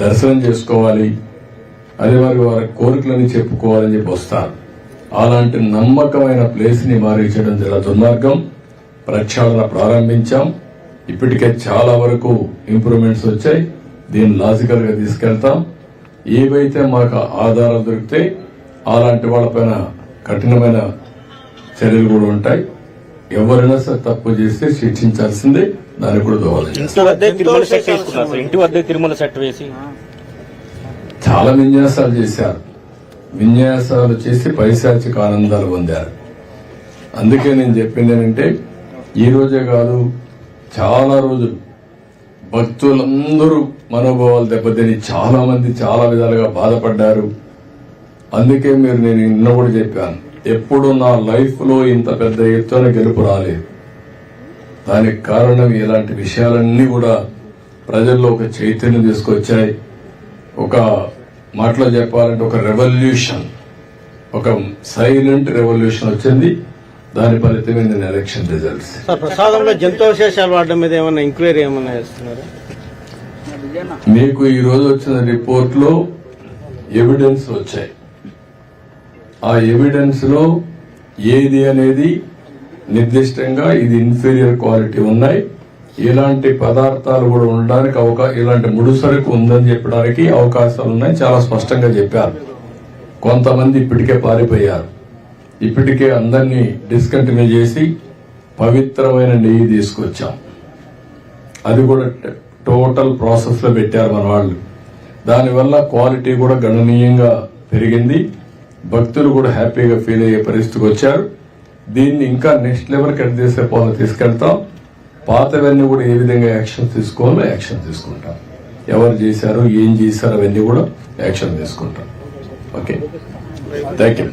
దర్శనం చేసుకోవాలి, అదే వారి కోరికలని చెప్పుకోవాలని చెప్పి వస్తారు. అలాంటి నమ్మకమైన ప్లేస్ ని మారించడం చాలా దుర్మార్గం. ప్రక్షాళన ప్రారంభించాం. ఇప్పటికే చాలా వరకు ఇంప్రూవ్మెంట్స్ వచ్చాయి. దీన్ని లాజికల్ గా తీసుకెళ్తాం. ఏవైతే మాకు ఆధారాలు దొరికితే అలాంటి వాళ్ళపైన కఠినమైన చర్యలు కూడా ఉంటాయి. ఎవరైనా సరే తప్పు చేస్తే శిక్షించాల్సిందే. దానికి కూడా దోహదం. ఇంటి వద్ద తిరుమల సెట్ వేసి చాలా విన్యాసాలు చేశారు. విన్యాసాలు చేసి పైశాచిక ఆనందాలు పొందారు. అందుకే నేను చెప్పింది ఏంటంటే ఈ రోజే కాదు, చాలా రోజులు భక్తులందరూ మనోభావాలు దెబ్బతిని చాలా మంది చాలా విధాలుగా బాధపడ్డారు. అందుకే నేను నిన్న కూడా చెప్పాను, ఎప్పుడు నా లైఫ్ లో ఇంత పెద్ద ఎత్తున గెలుపు రాలేదు. దానికి కారణం ఇలాంటి విషయాలన్నీ కూడా ప్రజల్లో ఒక చైతన్యం తీసుకొచ్చాయి. ఒక మాటలో చెప్పాలంటే ఒక రెవల్యూషన్, ఒక సైలెంట్ రెవల్యూషన్ వచ్చింది. దాని ఫలితమే నేను ఎలక్షన్ రిజల్ట్స్. ప్రసాదంలో జంతువశేషాలు వాడడం మీద ఏమన్నా ఎంక్వైరీ ఏమన్నా చేస్తున్నారు? మీకు ఈ రోజు వచ్చిన రిపోర్ట్ లో ఎవిడెన్స్ వచ్చాయి. ఆ ఎవిడెన్స్ లో ఏది అనేది నిర్దిష్టంగా ఇది ఇన్ఫీరియర్ క్వాలిటీ ఉన్నాయి, ఇలాంటి పదార్థాలు కూడా ఉండడానికి ఇలాంటి ముడిసరుకు ఉందని చెప్పడానికి అవకాశాలు ఉన్నాయి. చాలా స్పష్టంగా చెప్పారు. కొంతమంది ఇప్పటికే పారిపోయారు. ఇప్పటికే అందరినీ డిస్కంటిన్యూ చేసి పవిత్రమైన నెయ్యి తీసుకొచ్చాం. అది కూడా టోటల్ ప్రాసెస్ లో పెట్టారు మన వాళ్ళు. దానివల్ల క్వాలిటీ కూడా గణనీయంగా పెరిగింది. భక్తులు కూడా హ్యాపీగా ఫీల్ అయ్యే పరిస్థితికి వచ్చారు. దీన్ని ఇంకా నెక్స్ట్ లెవెల్ కట్ చేసే పాలు తీసుకెళ్తాం. పాతవన్నీ కూడా ఏ విధంగా యాక్షన్ తీసుకోవాలో యాక్షన్ తీసుకుంటాం. ఎవరు చేశారు, ఏం చేశారు అవన్నీ కూడా యాక్షన్ తీసుకుంటాం. Okay, thank you.